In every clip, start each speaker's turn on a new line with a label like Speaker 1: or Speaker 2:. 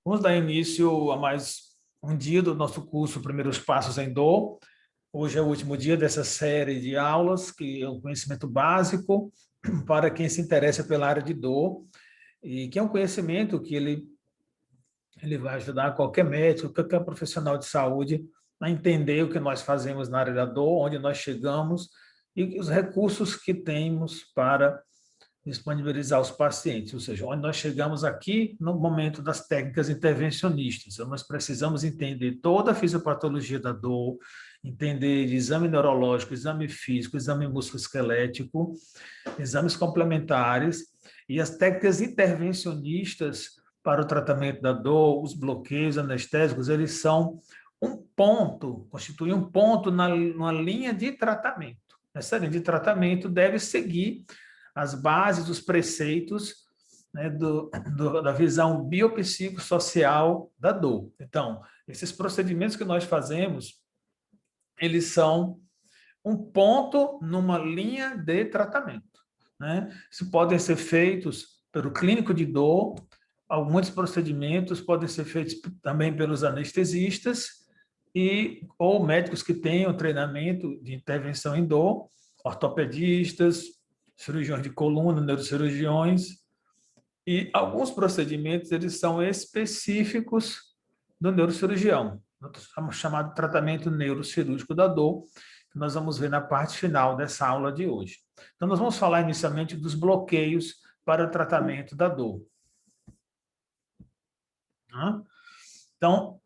Speaker 1: Vamos dar início a mais um dia do nosso curso Primeiros Passos em Dor. Hoje é o último dia dessa série de aulas, que é um conhecimento básico para quem se interessa pela área de dor, e que é um conhecimento que ele vai ajudar qualquer médico, qualquer profissional de saúde a entender o que nós fazemos na área da dor, onde nós chegamos e os recursos que temos para disponibilizar os pacientes, ou seja, onde nós chegamos aqui no momento das técnicas intervencionistas. Então, nós precisamos entender toda a fisiopatologia da dor, entender de exame neurológico, exame físico, exame musculoesquelético, exames complementares e as técnicas intervencionistas para o tratamento da dor, os bloqueios anestésicos, eles são um ponto, constituem um ponto numa linha de tratamento. Essa linha de tratamento deve seguir as bases, os preceitos, né, da visão biopsicossocial da dor. Então, esses procedimentos que nós fazemos, eles são um ponto numa linha de tratamento, né? Isso podem ser feitos pelo clínico de dor, alguns procedimentos podem ser feitos também pelos anestesistas ou médicos que tenham treinamento de intervenção em dor, ortopedistas, cirurgiões de coluna, neurocirurgiões, e alguns procedimentos eles são específicos do neurocirurgião, chamado tratamento neurocirúrgico da dor, que nós vamos ver na parte final dessa aula de hoje. Então, nós vamos falar inicialmente dos bloqueios para o tratamento da dor. Então,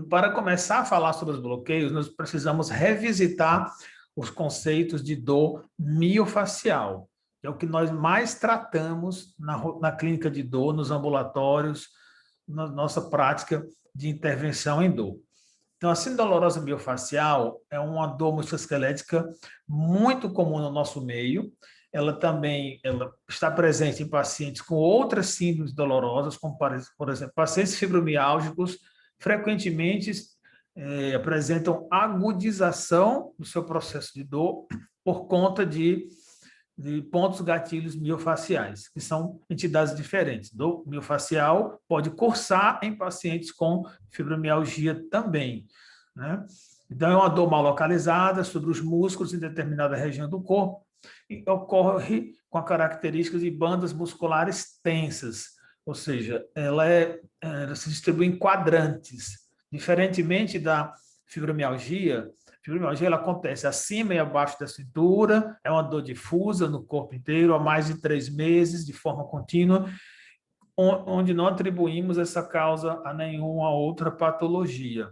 Speaker 1: para começar a falar sobre os bloqueios, nós precisamos revisitar os conceitos de dor miofacial, que é o que nós mais tratamos na clínica de dor, nos ambulatórios, na nossa prática de intervenção em dor. Então, a síndrome dolorosa miofacial é uma dor musculoesquelética muito comum no nosso meio. Ela está presente em pacientes com outras síndromes dolorosas, como, por exemplo, pacientes fibromiálgicos, frequentemente apresentam agudização do seu processo de dor por conta de pontos gatilhos miofaciais, que são entidades diferentes. Dor miofacial pode cursar em pacientes com fibromialgia também, né? Então, é uma dor mal localizada sobre os músculos em determinada região do corpo e ocorre com a característica de bandas musculares tensas, ou seja, ela se distribui em quadrantes. Diferentemente da fibromialgia, ela acontece acima e abaixo da cintura, é uma dor difusa no corpo inteiro há mais de 3 meses, de forma contínua, onde não atribuímos essa causa a nenhuma outra patologia.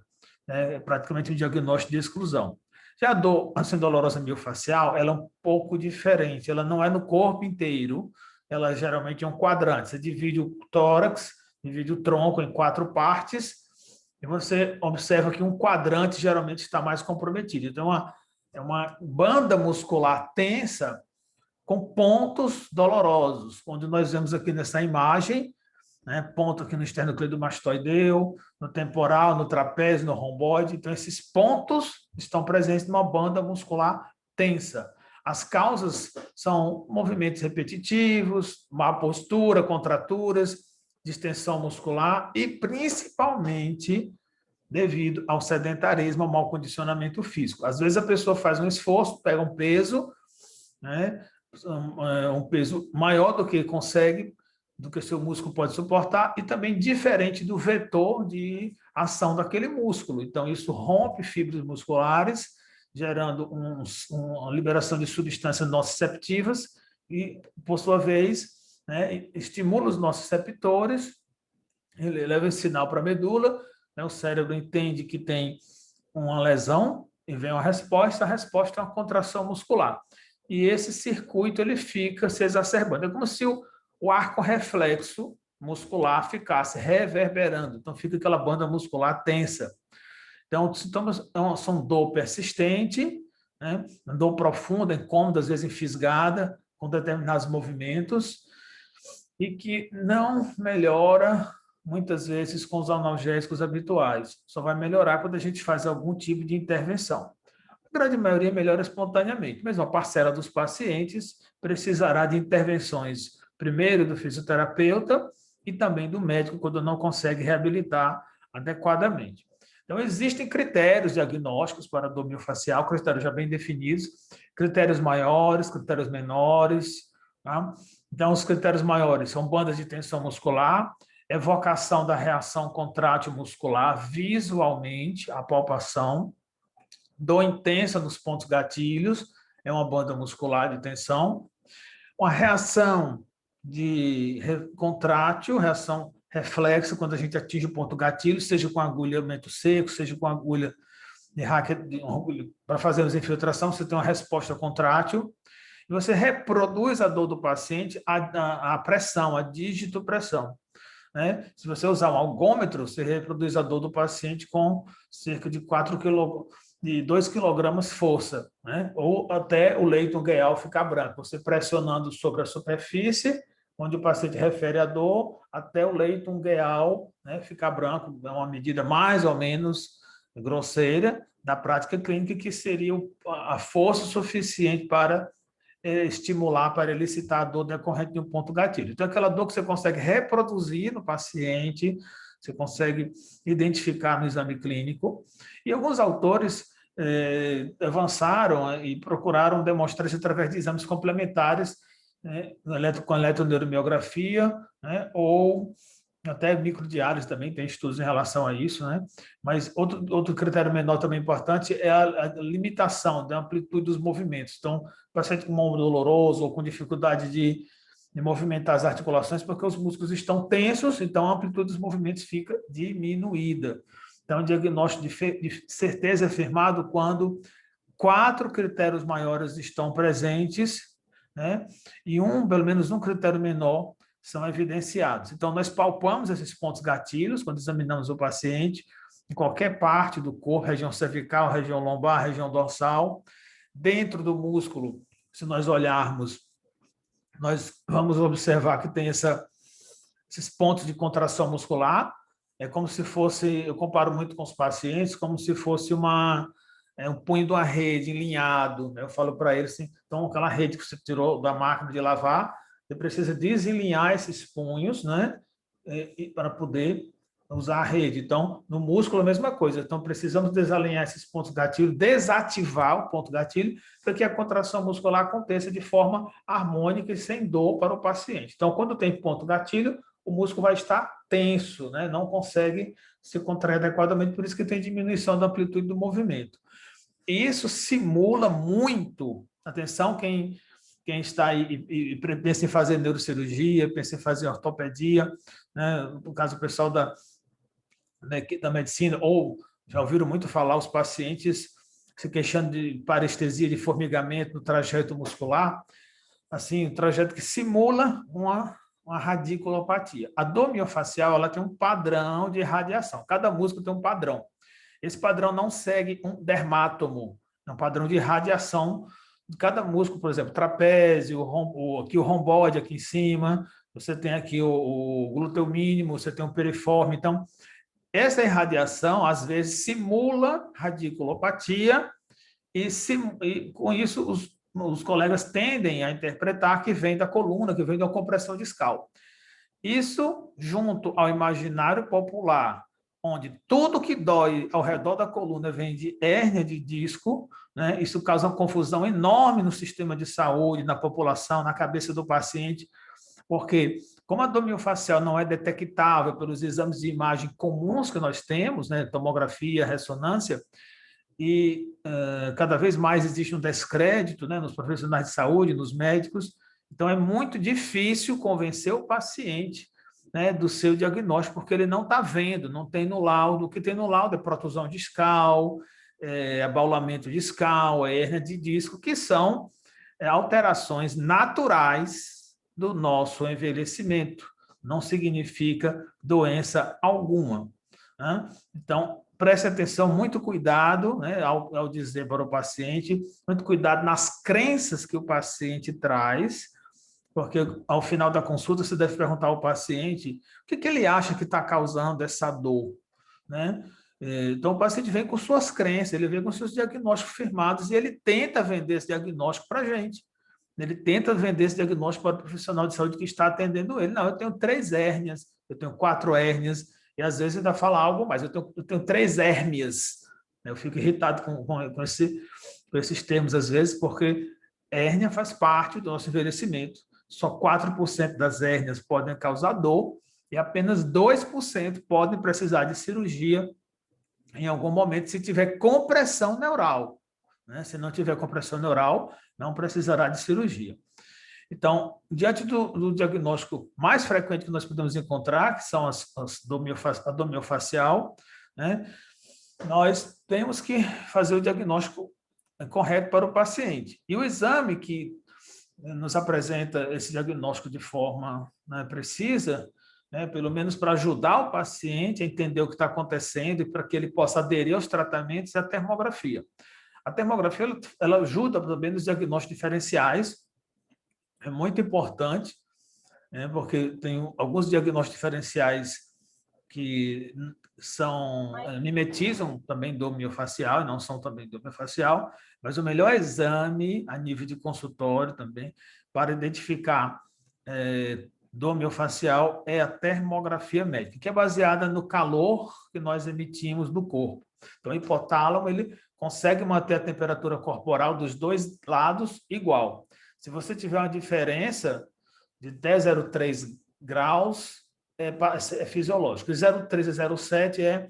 Speaker 1: É praticamente um diagnóstico de exclusão. Já a síndrome dolorosa miofacial, ela é um pouco diferente, ela não é no corpo inteiro, ela geralmente é um quadrante, você divide o tórax, divide o tronco em 4 partes, e você observa que um quadrante geralmente está mais comprometido. Então, é uma banda muscular tensa com pontos dolorosos, onde nós vemos aqui nessa imagem, né, ponto aqui no esternocleidomastoideu, no temporal, no trapézio, no romboide. Então, esses pontos estão presentes numa banda muscular tensa. As causas são movimentos repetitivos, má postura, contraturas, distensão muscular e, principalmente, devido ao sedentarismo, ao mau condicionamento físico. Às vezes, a pessoa faz um esforço, pega um peso, né, um peso maior do que consegue, do que o seu músculo pode suportar, e também diferente do vetor de ação daquele músculo. Então, isso rompe fibras musculares, gerando uma liberação de substâncias nociceptivas e, por sua vez, né, estimula os nociceptores, ele leva esse sinal para a medula, né, o cérebro entende que tem uma lesão e vem uma resposta, a resposta é uma contração muscular. E esse circuito ele fica se exacerbando. É como se o arco reflexo muscular ficasse reverberando. Então, fica aquela banda muscular tensa. Então, os sintomas são dor persistente, né? Dor profunda, incômoda, às vezes enfisgada, com determinados movimentos, e que não melhora, muitas vezes, com os analgésicos habituais. Só vai melhorar quando a gente faz algum tipo de intervenção. A grande maioria melhora espontaneamente, mas uma parcela dos pacientes precisará de intervenções, primeiro do fisioterapeuta, e também do médico quando não consegue reabilitar adequadamente. Então, existem critérios diagnósticos para dor miofascial, critérios já bem definidos, critérios maiores, critérios menores. Tá? Então, os critérios maiores são bandas de tensão muscular, evocação da reação contrátil muscular visualmente, a palpação, dor intensa nos pontos gatilhos, é uma banda muscular de tensão, uma reação contrátil, reação reflexa, quando a gente atinge o ponto gatilho, seja com agulhamento seco, seja com agulha de raquete, para fazer as infiltrações, você tem uma resposta contrátil, e você reproduz a dor do paciente a pressão, a dígito pressão. Né? Se você usar um algômetro, você reproduz a dor do paciente com cerca de 2 quilogramas força, né? Ou até o leito ungueal ficar branco. Você pressionando sobre a superfície, onde o paciente refere a dor, até o leito ungueal, né, ficar branco. É uma medida mais ou menos grosseira da prática clínica, que seria a força suficiente para estimular, para elicitar a dor decorrente de um ponto gatilho. Então, aquela dor que você consegue reproduzir no paciente, você consegue identificar no exame clínico. E alguns autores avançaram e procuraram demonstrar isso através de exames complementares, né, com eletroneuromiografia, né, ou até microdiálise também, tem estudos em relação a isso, né? Mas outro critério menor também importante é a limitação da amplitude dos movimentos. Então, paciente com ombro doloroso ou com dificuldade de movimentar as articulações, porque os músculos estão tensos, então a amplitude dos movimentos fica diminuída. Então, o diagnóstico de certeza é firmado quando 4 critérios maiores estão presentes, né? E pelo menos um critério menor são evidenciados. Então, nós palpamos esses pontos gatilhos quando examinamos o paciente, em qualquer parte do corpo, região cervical, região lombar, região dorsal. Dentro do músculo, se nós olharmos, nós vamos observar que tem esses pontos de contração muscular. É como se fosse, eu comparo muito com os pacientes, como se fosse um punho de uma rede enlinhado. Né? Eu falo para eles assim, então, aquela rede que você tirou da máquina de lavar, você precisa desalinhar esses punhos, né? Para poder usar a rede. Então, no músculo, a mesma coisa. Então, precisamos desalinhar esses pontos gatilho, desativar o ponto gatilho, para que a contração muscular aconteça de forma harmônica e sem dor para o paciente. Então, quando tem ponto gatilho, o músculo vai estar tenso, né? Não consegue se contrair adequadamente, por isso que tem diminuição da amplitude do movimento. Isso simula muito, atenção, quem está aí e pensa em fazer neurocirurgia, pensa em fazer ortopedia, né? No caso, o pessoal da medicina, ou já ouviram muito falar, os pacientes se queixando de parestesia, de formigamento no trajeto muscular, assim, um trajeto que simula uma radiculopatia. A dor miofascial, ela tem um padrão de radiação, cada músculo tem um padrão. Esse padrão não segue um dermátomo, é um padrão de radiação de cada músculo, por exemplo, trapézio, aqui o romboide aqui em cima, você tem aqui o glúteo mínimo, você tem o piriforme. Então, essa irradiação, às vezes, simula radiculopatia e com isso, os colegas tendem a interpretar que vem da coluna, que vem da compressão discal. Isso, junto ao imaginário popular, onde tudo que dói ao redor da coluna vem de hérnia de disco, né? Isso causa uma confusão enorme no sistema de saúde, na população, na cabeça do paciente, porque como a dor miofascial não é detectável pelos exames de imagem comuns que nós temos, né? Tomografia, ressonância, e cada vez mais existe um descrédito, né? Nos profissionais de saúde, nos médicos, então é muito difícil convencer o paciente, né, do seu diagnóstico, porque ele não está vendo, não tem no laudo. O que tem no laudo é protusão discal, abaulamento discal, hérnia de disco, que são alterações naturais do nosso envelhecimento. Não significa doença alguma. Né? Então, preste atenção, muito cuidado, né, ao dizer para o paciente, muito cuidado nas crenças que o paciente traz, porque ao final da consulta você deve perguntar ao paciente o que ele acha que está causando essa dor, né? Então, o paciente vem com suas crenças, ele vem com seus diagnósticos firmados e ele tenta vender esse diagnóstico para a gente. ele tenta vender esse diagnóstico para o profissional de saúde que está atendendo ele. Não, eu tenho 3 hérnias, eu tenho 4 hérnias, e às vezes ainda fala algo mais, eu tenho 3 hérnias. Eu fico irritado com esses termos, às vezes, porque hérnia faz parte do nosso envelhecimento. Só 4% das hérnias podem causar dor e apenas 2% podem precisar de cirurgia em algum momento, se tiver compressão neural. Né? Se não tiver compressão neural, não precisará de cirurgia. Então, diante do diagnóstico mais frequente que nós podemos encontrar, que são a dor miofascial, né? Nós temos que fazer o diagnóstico correto para o paciente. E o exame que nos apresenta esse diagnóstico de forma, né, precisa, né, pelo menos para ajudar o paciente a entender o que está acontecendo e para que ele possa aderir aos tratamentos, é a termografia. A termografia ela ajuda também nos diagnósticos diferenciais, é muito importante, né, porque tem alguns diagnósticos diferenciais que mimetizam também dor miofascial e não são também dor miofascial, mas o melhor exame a nível de consultório também para identificar dor miofascial é a termografia médica, que é baseada no calor que nós emitimos do corpo. Então, o hipotálamo ele consegue manter a temperatura corporal dos dois lados igual. Se você tiver uma diferença de 10,03 graus, é fisiológico. 0,3 a 0,7 é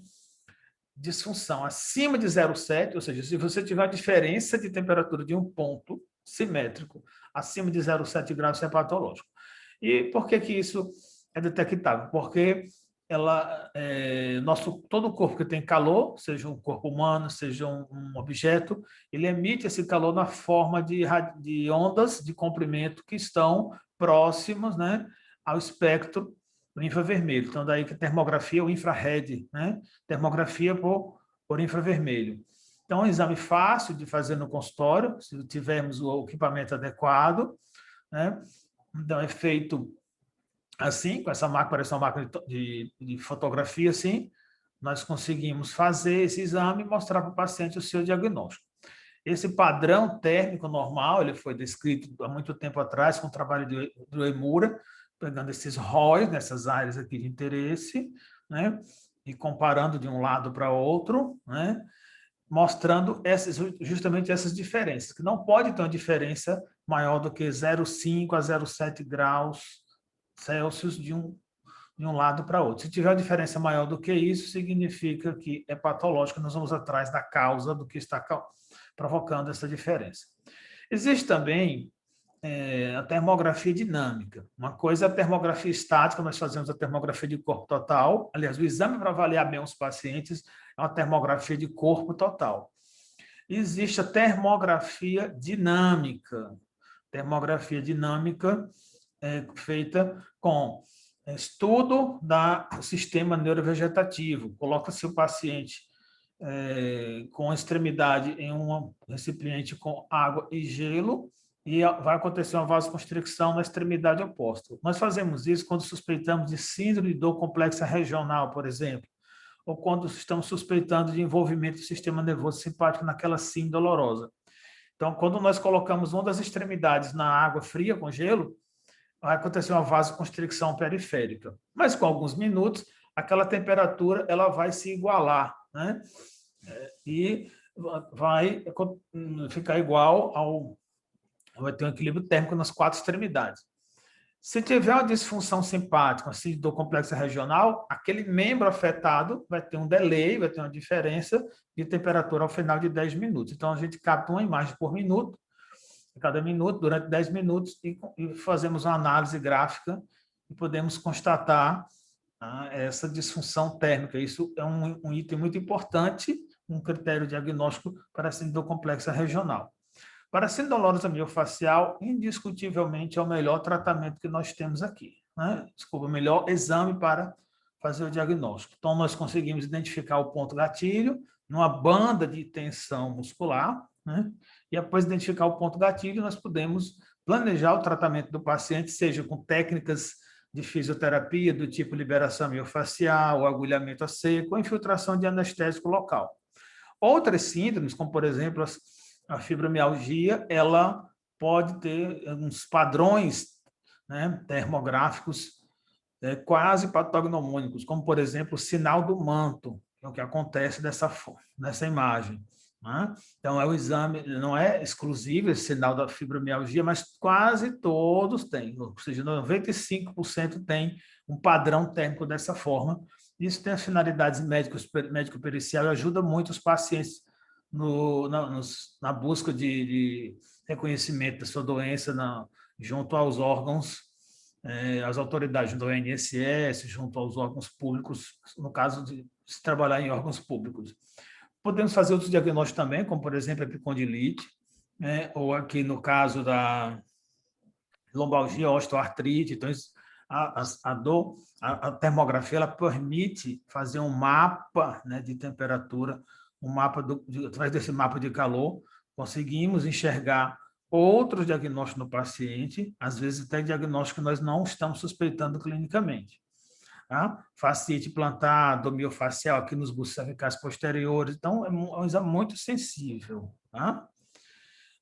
Speaker 1: disfunção. Acima de 0,7, ou seja, se você tiver a diferença de temperatura de um ponto simétrico acima de 0,7 graus, é patológico. E por que isso é detectável? Porque todo o corpo que tem calor, seja um corpo humano, seja um objeto, ele emite esse calor na forma de ondas de comprimento que estão próximas, né, ao espectro do infravermelho. Então, daí que a termografia, o infrared, né, termografia por infravermelho. Então, é um exame fácil de fazer no consultório, se tivermos o equipamento adequado, né? Então, é feito assim, com essa máquina, parece uma máquina de fotografia, assim, nós conseguimos fazer esse exame e mostrar para o paciente o seu diagnóstico. Esse padrão térmico normal, ele foi descrito há muito tempo atrás com o trabalho do Emura, pegando esses ROIs, nessas áreas aqui de interesse, né, e comparando de um lado para outro, né, mostrando justamente essas diferenças, que não pode ter uma diferença maior do que 0,5 a 0,7 graus Celsius de um lado para outro. Se tiver uma diferença maior do que isso, significa que é patológico, nós vamos atrás da causa do que está provocando essa diferença. Existe também a termografia dinâmica. Uma coisa é a termografia estática, nós fazemos a termografia de corpo total. Aliás, o exame para avaliar bem os pacientes é uma termografia de corpo total. Existe a termografia dinâmica. Termografia dinâmica feita com estudo do sistema neurovegetativo. Coloca-se o paciente com a extremidade em um recipiente com água e gelo e vai acontecer uma vasoconstricção na extremidade oposta. Nós fazemos isso quando suspeitamos de síndrome de dor complexa regional, por exemplo, ou quando estamos suspeitando de envolvimento do sistema nervoso simpático naquela síndrome dolorosa. Então, quando nós colocamos uma das extremidades na água fria com gelo, vai acontecer uma vasoconstricção periférica. Mas com alguns minutos, aquela temperatura ela vai se igualar, né? E vai ficar igual vai ter um equilíbrio térmico nas 4 extremidades. Se tiver uma disfunção simpática, assim, dor complexa regional, aquele membro afetado vai ter um delay, vai ter uma diferença de temperatura ao final de 10 minutos. Então, a gente capta uma imagem por minuto, cada minuto, durante 10 minutos, e fazemos uma análise gráfica e podemos constatar essa disfunção térmica. Isso é um item muito importante, um critério diagnóstico para a síndrome complexa regional. Para a síndrome dolorosa miofascial, indiscutivelmente é o melhor tratamento que nós temos aqui, né? Desculpa, o melhor exame para fazer o diagnóstico. Então, nós conseguimos identificar o ponto gatilho numa banda de tensão muscular, né? E após identificar o ponto gatilho, nós podemos planejar o tratamento do paciente, seja com técnicas de fisioterapia do tipo liberação miofascial, agulhamento a seco, ou infiltração de anestésico local. Outras síndromes, como por exemplo a fibromialgia, ela pode ter uns padrões, né, termográficos quase patognomônicos, como, por exemplo, o sinal do manto, que é o que acontece nessa imagem. Né? Então, é o exame, não é exclusivo esse sinal da fibromialgia, mas quase todos têm, ou seja, 95% tem um padrão térmico dessa forma. Isso tem as finalidades médico-pericial e ajuda muito os pacientes na busca de reconhecimento da sua doença junto aos órgãos, as autoridades, junto ao INSS, junto aos órgãos públicos, no caso de se trabalhar em órgãos públicos. Podemos fazer outros diagnósticos também, como, por exemplo, a epicondilite, né? Ou aqui no caso da lombalgia, osteoartrite. Então, a termografia ela permite fazer um mapa, né, de temperatura, através desse mapa de calor, conseguimos enxergar outros diagnósticos no paciente, às vezes até diagnósticos que nós não estamos suspeitando clinicamente. Tá? Fasciite plantar, domiofacial aqui nos bulsos cervicais posteriores. Então, é um exame muito sensível. Tá?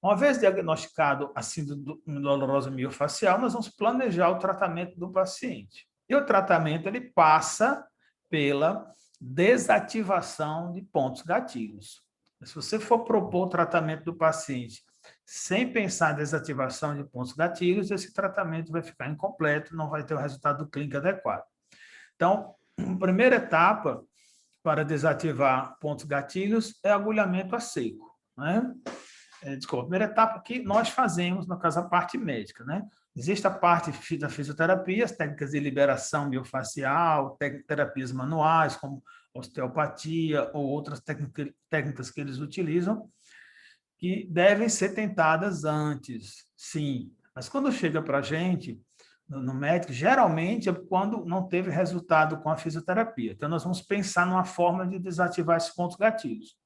Speaker 1: Uma vez diagnosticado a síndrome dolorosa miofacial, nós vamos planejar o tratamento do paciente. E o tratamento ele passa pela desativação de pontos gatilhos. Se você for propor o tratamento do paciente sem pensar em desativação de pontos gatilhos, esse tratamento vai ficar incompleto, não vai ter o resultado clínico adequado. Então, a primeira etapa para desativar pontos gatilhos é agulhamento a seco, né? Desculpa, a primeira etapa que nós fazemos, no caso, a parte médica, né? Existe a parte da fisioterapia, as técnicas de liberação miofacial, terapias manuais, como osteopatia ou outras técnicas que eles utilizam, que devem ser tentadas antes, sim. Mas quando chega para a gente, no médico, geralmente é quando não teve resultado com a fisioterapia. Então, nós vamos pensar numa forma de desativar esses pontos gatilhos.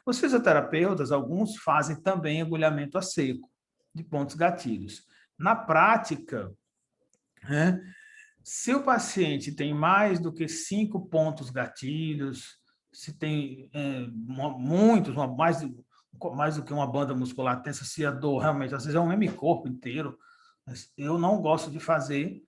Speaker 1: Os fisioterapeutas, alguns fazem também agulhamento a seco de pontos gatilhos. Na prática, né, se o paciente tem mais do que 5 pontos gatilhos, se tem muitos, mais do que uma banda muscular tensa, se a dor realmente, às vezes é um hemicorpo inteiro, eu não gosto de fazer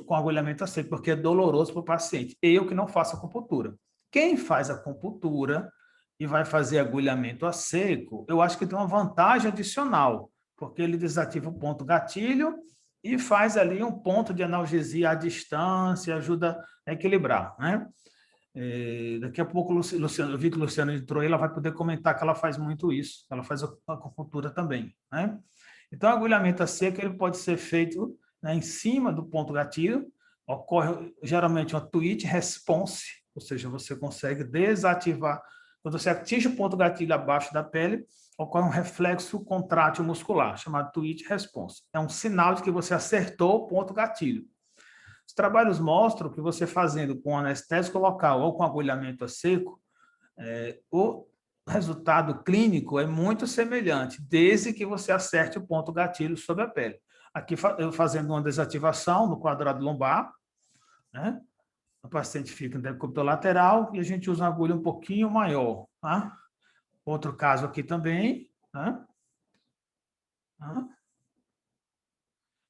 Speaker 1: com agulhamento a seco, porque é doloroso para o paciente. Eu que não faço acupuntura. Quem faz acupuntura e vai fazer agulhamento a seco, eu acho que tem uma vantagem adicional, porque ele desativa o ponto gatilho e faz ali um ponto de analgesia à distância, ajuda a equilibrar, né? Daqui a pouco, Luciano, eu vi que a Luciana entrou aí, ela vai poder comentar que ela faz muito isso, ela faz acupuntura também, né? Então, o agulhamento a seco ele pode ser feito, né, em cima do ponto gatilho, ocorre geralmente uma twitch response, ou seja, você consegue desativar. Quando você atinge o ponto gatilho abaixo da pele, ocorre um reflexo contrátil muscular, chamado twitch response. É um sinal de que você acertou o ponto gatilho. Os trabalhos mostram que você fazendo com anestésico local ou com agulhamento a seco, o resultado clínico é muito semelhante, desde que você acerte o ponto gatilho sobre a pele. Aqui, eu fazendo uma desativação no quadrado lombar, né? O paciente fica no decúbito lateral e a gente usa uma agulha um pouquinho maior. Tá? Outro caso aqui também. Tá? Tá?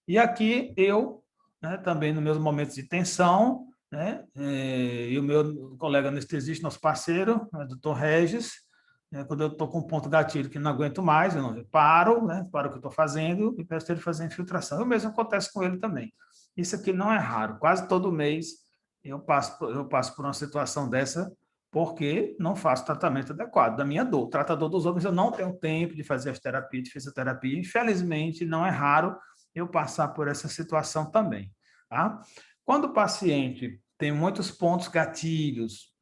Speaker 1: E aqui eu, né, também nos meus momentos de tensão, né, e o meu colega anestesista, nosso parceiro, né, doutor Regis, né, quando eu estou com um ponto gatilho que não aguento mais, eu paro, né, paro o que eu estou fazendo e peço ele fazer infiltração. O mesmo acontece com ele também. Isso aqui não é raro, quase todo mês eu passo por uma situação dessa porque não faço tratamento adequado da minha dor. Tratador dos outros, eu não tenho tempo de fazer as terapias, de fisioterapia. Infelizmente, não é raro eu passar por essa situação também. Tá? Quando o paciente tem muitos pontos gatilhos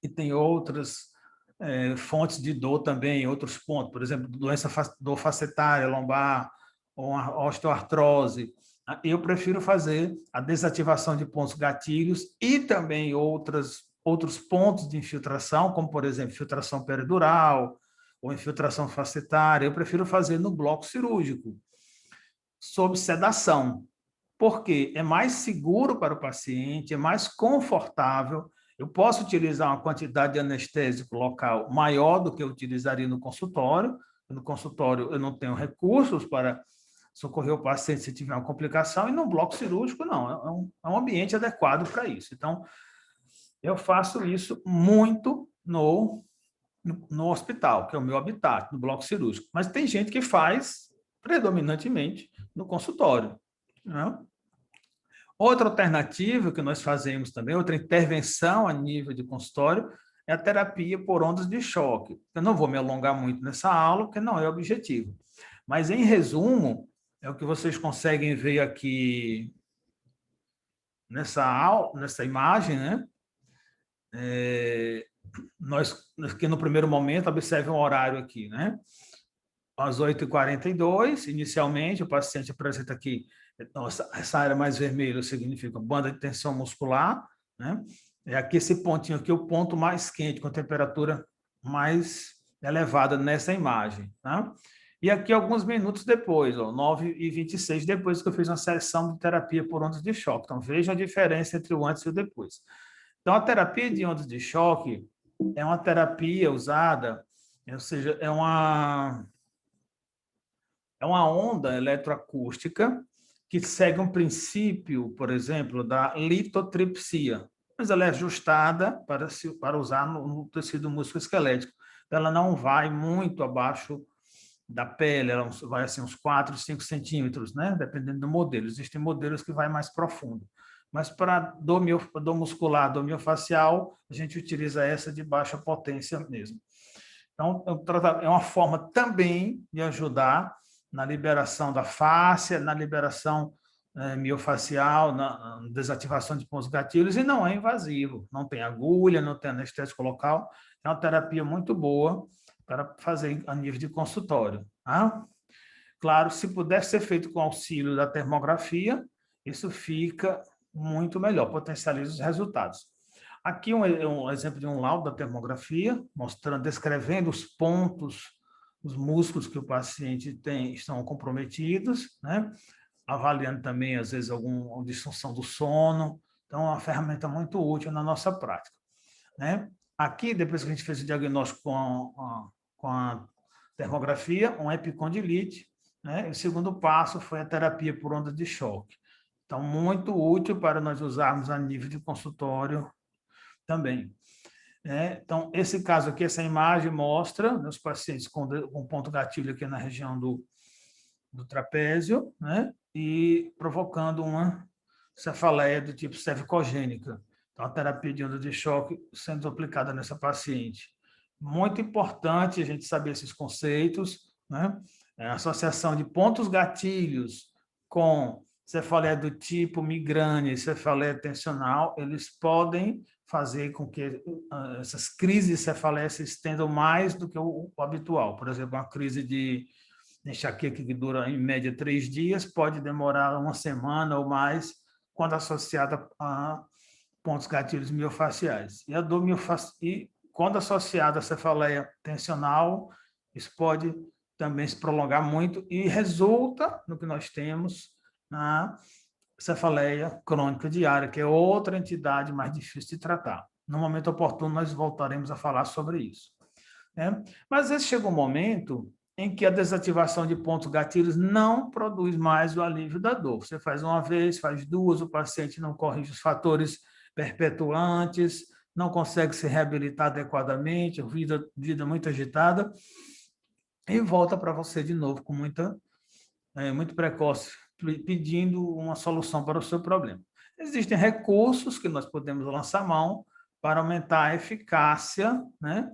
Speaker 1: e tem outras fontes de dor também, outros pontos, por exemplo, dor facetária, lombar, ou uma osteoartrose, eu prefiro fazer a desativação de pontos gatilhos e também outros pontos de infiltração, como, por exemplo, infiltração peridural ou infiltração facetária, eu prefiro fazer no bloco cirúrgico, sob sedação, porque é mais seguro para o paciente, é mais confortável. Eu posso utilizar uma quantidade de anestésico local maior do que eu utilizaria no consultório, No consultório, eu não tenho recursos para socorrer o paciente se tiver uma complicação, e no bloco cirúrgico, não. É um ambiente adequado para isso. Então, eu faço isso muito no hospital, que é o meu habitat, no bloco cirúrgico. Mas tem gente que faz predominantemente no consultório, né? Outra alternativa que nós fazemos também, outra intervenção a nível de consultório, é a terapia por ondas de choque. Eu não vou me alongar muito nessa aula, porque não é o objetivo. Mas, em resumo, é o que vocês conseguem ver aqui nessa imagem, né? Nós, que no primeiro momento, observe um horário aqui, né? Às 8h42, inicialmente, o paciente apresenta aqui, nossa, essa área mais vermelha significa banda de tensão muscular, né? É aqui esse pontinho aqui, o ponto mais quente, com temperatura mais elevada nessa imagem, tá? E aqui, alguns minutos depois, 9h26, depois que eu fiz uma sessão de terapia por ondas de choque. Então, veja a diferença entre o antes e o depois. Então, a terapia de ondas de choque é uma terapia usada, ou seja, é uma onda eletroacústica que segue um princípio, por exemplo, da litotripsia, mas ela é ajustada para usar no tecido músculo-esquelético. Ela não vai muito abaixo da pele, ela vai assim uns 4, 5 centímetros, né? Dependendo do modelo. Existem modelos que vai mais profundo. Mas para dor muscular, dor miofascial, a gente utiliza essa de baixa potência mesmo. Então, é uma forma também de ajudar na liberação da fáscia, na liberação miofacial, na desativação de pontos gatilhos, e não é invasivo, não tem agulha, não tem anestésico local, é uma terapia muito boa para fazer a nível de consultório. Tá? Claro, se puder ser feito com auxílio da termografia, isso fica muito melhor, potencializa os resultados. Aqui um exemplo de um laudo da termografia, mostrando, descrevendo os pontos, os músculos que o paciente tem, estão comprometidos, né? Avaliando também, às vezes, alguma disfunção do sono. Então, é uma ferramenta muito útil na nossa prática, né? Aqui, depois que a gente fez o diagnóstico com a termografia, uma epicondilite, né? O segundo passo foi a terapia por onda de choque. Então, muito útil para nós usarmos a nível de consultório também. Então, esse caso aqui, essa imagem mostra os pacientes com ponto gatilho aqui na região do trapézio, né? E provocando uma cefaleia do tipo cervicogênica. Então, a terapia de onda de choque sendo aplicada nessa paciente. Muito importante a gente saber esses conceitos, né? A associação de pontos gatilhos com cefaleia do tipo migrânia e cefaleia tensional, eles podem fazer com que essas crises de cefaleia se estendam mais do que o habitual. Por exemplo, uma crise de enxaqueca que dura, em média, 3 dias, pode demorar uma semana ou mais, quando associada a pontos gatilhos miofaciais. E a dor e quando associada à cefaleia tensional, isso pode também se prolongar muito e resulta no que nós temos na cefaleia crônica diária, que é outra entidade mais difícil de tratar. No momento oportuno, nós voltaremos a falar sobre isso. Né? Mas, às vezes, chega um momento em que a desativação de pontos gatilhos não produz mais o alívio da dor. Você faz uma vez, faz duas, o paciente não corrige os fatores perpetuantes, não consegue se reabilitar adequadamente, vida muito agitada, e volta para você de novo com muito precoce, pedindo uma solução para o seu problema. Existem recursos que nós podemos lançar mão para aumentar a eficácia, né,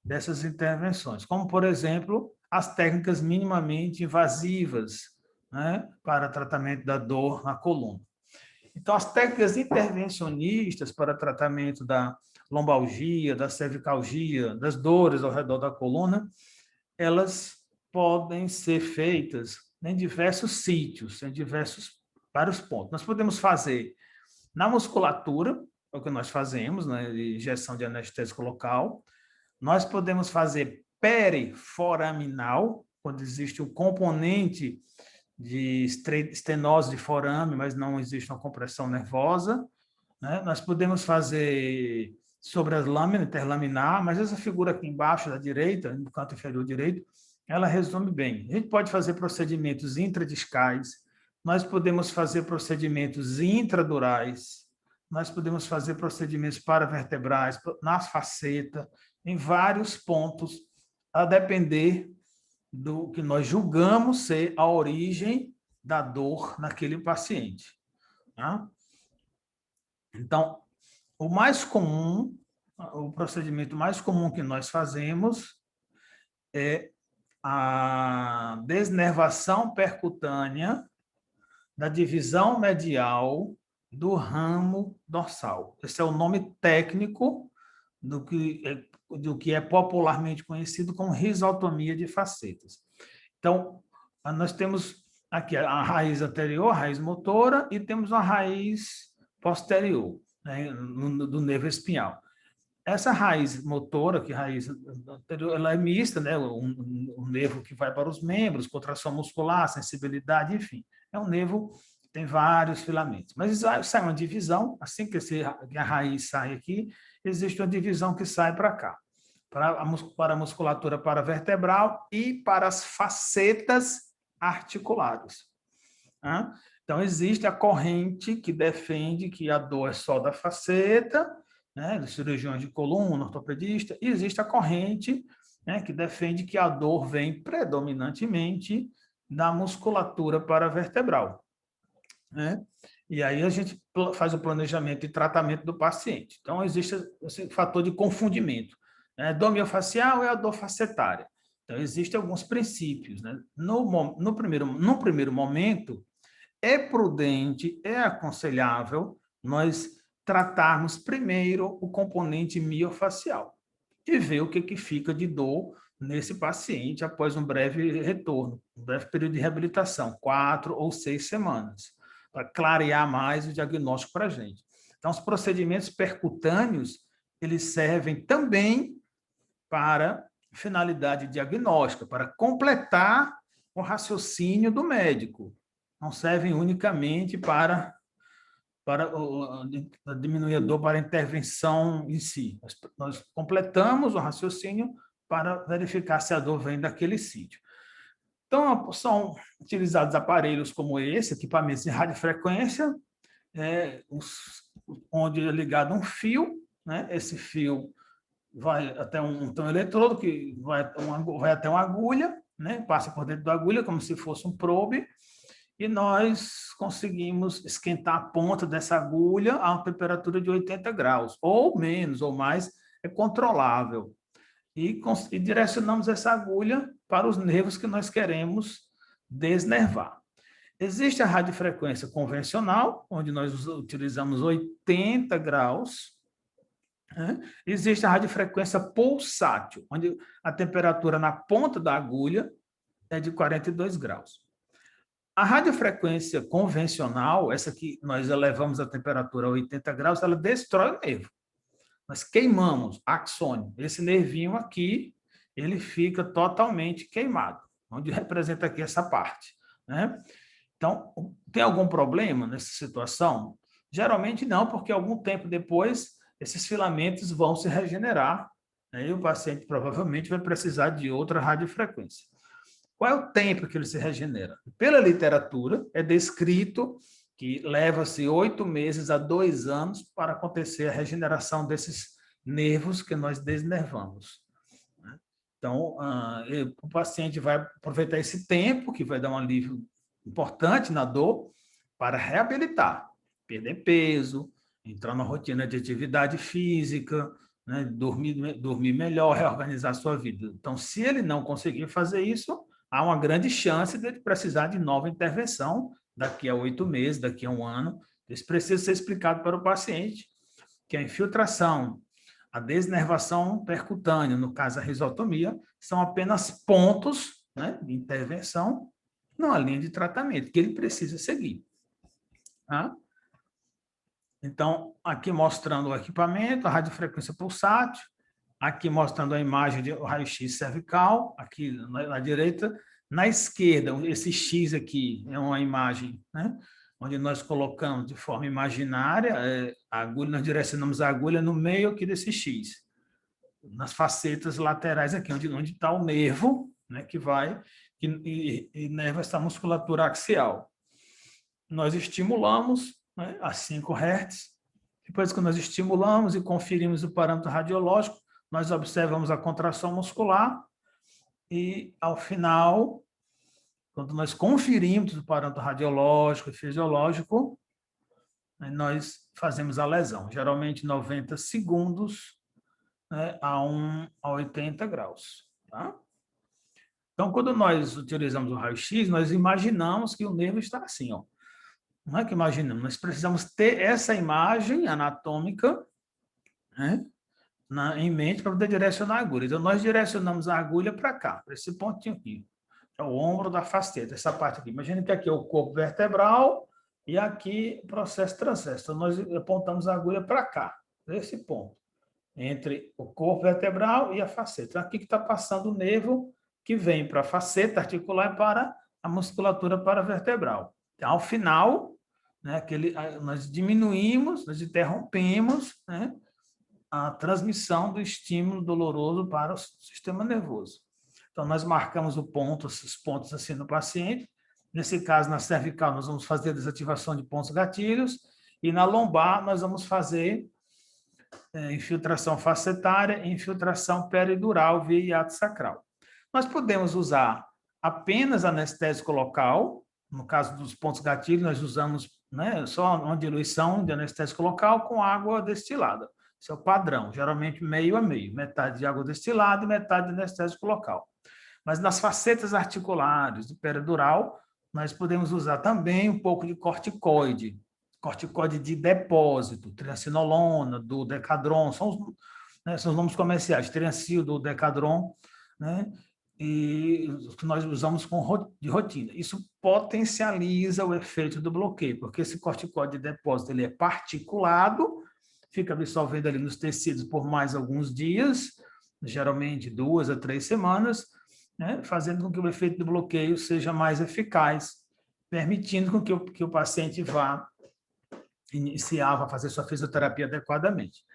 Speaker 1: dessas intervenções, como, por exemplo, as técnicas minimamente invasivas, né, para tratamento da dor na coluna. Então, as técnicas intervencionistas para tratamento da lombalgia, da cervicalgia, das dores ao redor da coluna, elas podem ser feitas em diversos sítios, em vários pontos. Nós podemos fazer na musculatura, é o que nós fazemos, né, de injeção de anestésico local. Nós podemos fazer periforaminal, quando existe um componente de estenose de forame, mas não existe uma compressão nervosa. Né? Nós podemos fazer sobre as lâminas, interlaminar, mas essa figura aqui embaixo da direita, no canto inferior direito, ela resume bem. A gente pode fazer procedimentos intradiscais, nós podemos fazer procedimentos intradurais, nós podemos fazer procedimentos paravertebrais, nas facetas, em vários pontos, a depender do que nós julgamos ser a origem da dor naquele paciente. Tá? Então, o mais comum, o procedimento mais comum que nós fazemos é a desnervação percutânea da divisão medial do ramo dorsal. Esse é o nome técnico do que é popularmente conhecido como risotomia de facetas. Então, nós temos aqui a raiz anterior, a raiz motora, e temos a raiz posterior, né, do nervo espinhal. Essa raiz motora, que raiz anterior, ela é mista, né? Um nervo que vai para os membros, contração muscular, sensibilidade, enfim. É um nervo que tem vários filamentos. Mas sai uma divisão, assim que a raiz sai aqui, existe uma divisão que sai para cá, para a musculatura paravertebral e para as facetas articulares. Então, existe a corrente que defende que a dor é só da faceta, né, dos cirurgiões de coluna, ortopedista, e existe a corrente, né, que defende que a dor vem predominantemente da musculatura paravertebral. Né? E aí a gente faz o planejamento e tratamento do paciente. Então, existe esse fator de confundimento. Né? Dor miofascial é a dor facetária. Então, existem alguns princípios. Né? No primeiro momento, é prudente, é aconselhável nós tratarmos primeiro o componente miofacial e ver o que fica de dor nesse paciente após um breve retorno, um breve período de reabilitação, 4 ou 6 semanas, para clarear mais o diagnóstico para a gente. Então, os procedimentos percutâneos, eles servem também para finalidade diagnóstica, para completar o raciocínio do médico. Não servem unicamente para diminuir a dor, para a intervenção em si. Nós completamos o raciocínio para verificar se a dor vem daquele sítio. Então, são utilizados aparelhos como esse, equipamentos de radiofrequência, onde é ligado um fio, né? Esse fio vai até um eletrodo que vai até uma agulha, né? Passa por dentro da agulha como se fosse um probe, e nós conseguimos esquentar a ponta dessa agulha a uma temperatura de 80 graus, ou menos, ou mais, é controlável. E direcionamos essa agulha para os nervos que nós queremos desnervar. Existe a radiofrequência convencional, onde nós utilizamos 80 graus. Né? Existe a radiofrequência pulsátil, onde a temperatura na ponta da agulha é de 42 graus. A radiofrequência convencional, essa que nós elevamos a temperatura a 80 graus, ela destrói o nervo. Nós queimamos axônio. Esse nervinho aqui, ele fica totalmente queimado, onde representa aqui essa parte. Né? Então, tem algum problema nessa situação? Geralmente não, porque algum tempo depois, esses filamentos vão se regenerar, né? E o paciente provavelmente vai precisar de outra radiofrequência. Qual é o tempo que ele se regenera? Pela literatura, é descrito que leva-se 8 meses a 2 anos para acontecer a regeneração desses nervos que nós desnervamos. Então, o paciente vai aproveitar esse tempo, que vai dar um alívio importante na dor, para reabilitar, perder peso, entrar na rotina de atividade física, né, dormir melhor, reorganizar a sua vida. Então, se ele não conseguir fazer isso, há uma grande chance de ele precisar de nova intervenção daqui a 8 meses, daqui a 1 ano. Isso precisa ser explicado para o paciente, que a infiltração, a desnervação percutânea, no caso a risotomia, são apenas pontos, né, de intervenção numa linha de tratamento que ele precisa seguir. Tá? Então, aqui mostrando o equipamento, a radiofrequência pulsátil, aqui mostrando a imagem de raio-x cervical, aqui na direita. Na esquerda, esse X aqui é uma imagem, né, onde nós colocamos de forma imaginária a agulha, nós direcionamos a agulha no meio aqui desse X, nas facetas laterais aqui, onde está o nervo, né, que inerva essa musculatura axial. Nós estimulamos, né, a 5 Hz. Depois que nós estimulamos e conferimos o parâmetro radiológico, nós observamos a contração muscular e, ao final, quando nós conferimos o parâmetro radiológico e fisiológico, nós fazemos a lesão, geralmente 90 segundos, né, a 80 graus. Tá? Então, quando nós utilizamos o raio-x, nós imaginamos que o nervo está assim, ó. Não é que imaginamos, nós precisamos ter essa imagem anatômica, né, em mente para poder direcionar a agulha. Então, nós direcionamos a agulha para cá, para esse pontinho aqui, que é o ombro da faceta, essa parte aqui. Imagina que aqui é o corpo vertebral e aqui o processo transverso. Então, nós apontamos a agulha para cá, para esse ponto, entre o corpo vertebral e a faceta. Então, aqui que está passando o nervo que vem para a faceta articular e para a musculatura paravertebral. Então, ao final, né, nós diminuímos, nós interrompemos, né, a transmissão do estímulo doloroso para o sistema nervoso. Então, nós marcamos os pontos assim no paciente. Nesse caso, na cervical, nós vamos fazer a desativação de pontos gatilhos e na lombar nós vamos fazer infiltração facetária e infiltração peridural via hiato sacral. Nós podemos usar apenas anestésico local. No caso dos pontos gatilhos, nós usamos, né, só uma diluição de anestésico local com água destilada. Esse é o padrão, geralmente meio a meio, metade de água destilada e metade de anestésico local. Mas nas facetas articulares do peridural, nós podemos usar também um pouco de corticoide de depósito, triancinolona, do Decadron, são os nomes comerciais, Triancil, do Decadron, né? E que nós usamos de rotina. Isso potencializa o efeito do bloqueio, porque esse corticóide de depósito ele é particulado, fica absorvendo ali nos tecidos por mais alguns dias, geralmente 2 a 3 semanas, né, fazendo com que o efeito do bloqueio seja mais eficaz, permitindo com que o paciente vá a fazer sua fisioterapia adequadamente.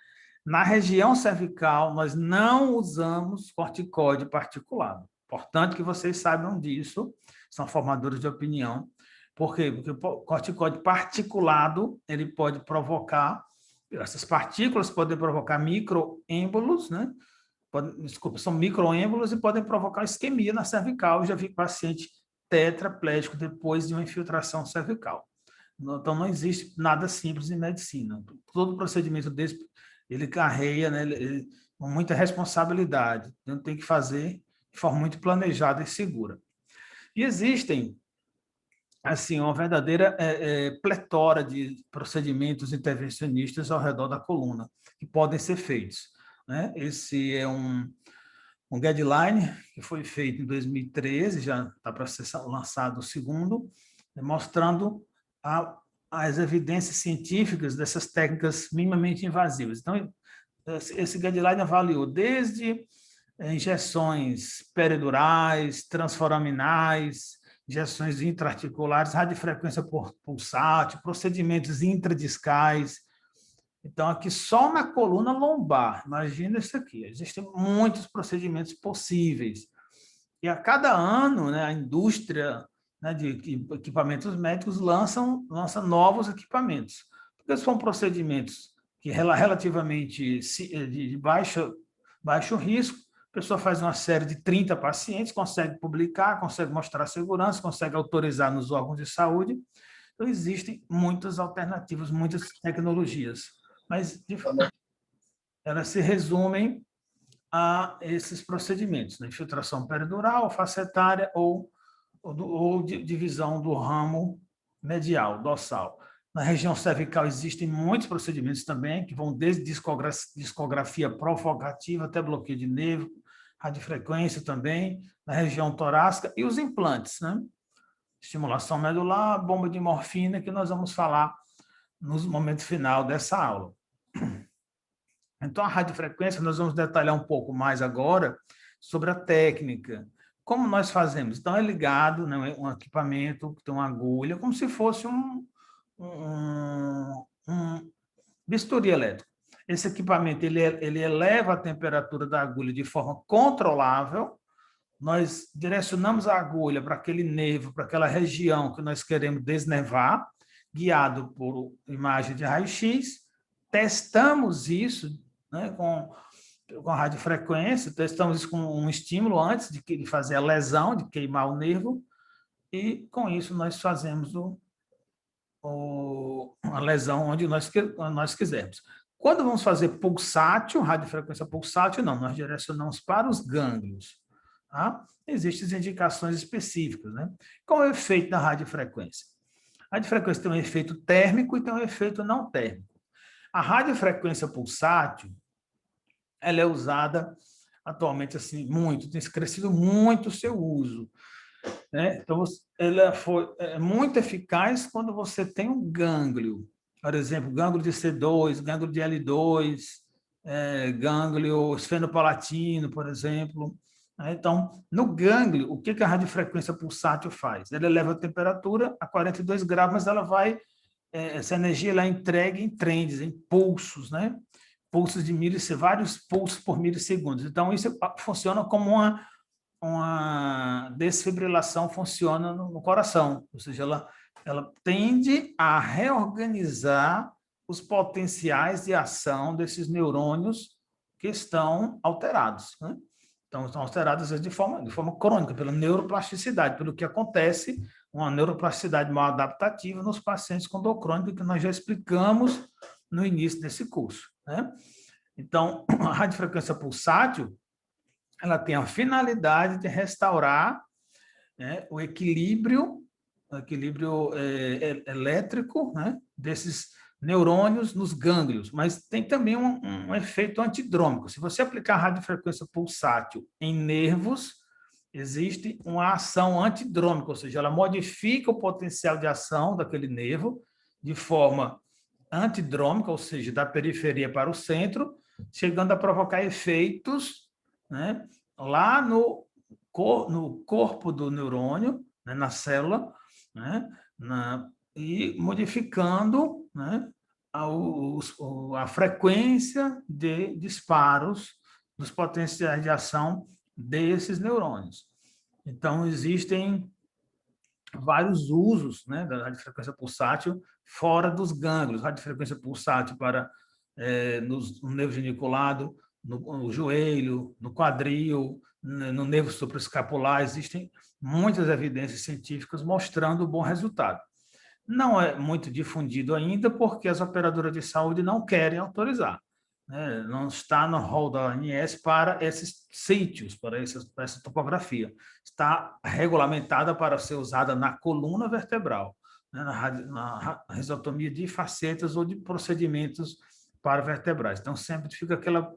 Speaker 1: Na região cervical, nós não usamos corticóide particulado. Importante que vocês saibam disso, são formadores de opinião. Por quê? Porque o corticóide particulado, ele pode provocar, essas partículas podem provocar microêmbolos, né? São microêmbolos e podem provocar isquemia na cervical. Eu já vi paciente tetraplégico depois de uma infiltração cervical. Então, não existe nada simples em medicina. Todo procedimento desse, ele carrega, né, com muita responsabilidade. Então, tem que fazer de forma muito planejada e segura. E existem, assim, uma verdadeira pletora de procedimentos intervencionistas ao redor da coluna, que podem ser feitos, né? Esse é um guideline que foi feito em 2013, já está para ser lançado o segundo, mostrando as evidências científicas dessas técnicas minimamente invasivas. Então, esse guideline avaliou desde injeções peridurais, transforaminais, injeções intraarticulares, radiofrequência pulsátil, procedimentos intradiscais. Então, aqui só na coluna lombar, imagina isso aqui, existem muitos procedimentos possíveis. E a cada ano, né, a indústria, né, de equipamentos médicos lança novos equipamentos. Porque são procedimentos que relativamente de baixo risco, a pessoa faz uma série de 30 pacientes, consegue publicar, consegue mostrar segurança, consegue autorizar nos órgãos de saúde. Então, existem muitas alternativas, muitas tecnologias, mas elas se resumem a esses procedimentos, né? Infiltração peridural, facetária ou divisão do ramo medial, dorsal. Na região cervical existem muitos procedimentos também, que vão desde discografia provocativa até bloqueio de nervo, radiofrequência também, na região torácica, e os implantes, né? Estimulação medular, bomba de morfina, que nós vamos falar no momento final dessa aula. Então, a radiofrequência, nós vamos detalhar um pouco mais agora sobre a técnica. Como nós fazemos? Então, é ligado, né, um equipamento que tem uma agulha, como se fosse um bisturi elétrico. Esse equipamento ele eleva a temperatura da agulha de forma controlável, nós direcionamos a agulha para aquele nervo, para aquela região que nós queremos desnervar, guiado por imagem de raio-x, testamos isso, né, com a radiofrequência, testamos isso com um estímulo antes de fazer a lesão, de queimar o nervo, e com isso nós fazemos a lesão onde nós quisermos. Quando vamos fazer pulsátil, radiofrequência pulsátil, não, nós direcionamos para os gânglios. Tá? Existem indicações específicas. Né? Qual é o efeito da radiofrequência? A radiofrequência tem um efeito térmico e tem um efeito não térmico. A radiofrequência pulsátil, ela é usada atualmente assim muito, tem crescido muito o seu uso. Né? Então, ela é muito eficaz quando você tem um gânglio, por exemplo, gânglio de C2, gânglio de L2, gânglio esfenopalatino, por exemplo. Então, no gânglio, o que a radiofrequência pulsátil faz? Ela eleva a temperatura a 42 graus, mas ela vai, essa energia ela é entregue em trends, em pulsos, né? Pulsos de vários pulsos por milissegundos. Então, isso funciona como uma desfibrilação funciona no coração, ou seja, ela tende a reorganizar os potenciais de ação desses neurônios que estão alterados. Né? Então, estão alterados de forma crônica, pela neuroplasticidade, pelo que acontece, uma neuroplasticidade mal adaptativa nos pacientes com dor crônica, que nós já explicamos no início desse curso. Né? Então, a radiofrequência pulsátil, ela tem a finalidade de restaurar, né, o equilíbrio elétrico, né, desses neurônios nos gânglios, mas tem também um efeito antidrômico. Se você aplicar a radiofrequência pulsátil em nervos, existe uma ação antidrômica, ou seja, ela modifica o potencial de ação daquele nervo de forma antidrômica, ou seja, da periferia para o centro, chegando a provocar efeitos, né, lá no corpo do neurônio, né, na célula, né, e modificando, né, a frequência de disparos dos potenciais de ação desses neurônios. Então, existem vários usos, né, da radiofrequência pulsátil fora dos gânglios. Radiofrequência pulsátil para no nervo geniculado, no joelho, no quadril, no nervo supraescapular. Existem muitas evidências científicas mostrando o bom resultado. Não é muito difundido ainda porque as operadoras de saúde não querem autorizar. Né? Não está no rol da ANS para esses sítios, para essa topografia. Está regulamentada para ser usada na coluna vertebral, né? na risotomia de facetas ou de procedimentos para vertebrais. Então, sempre fica aquela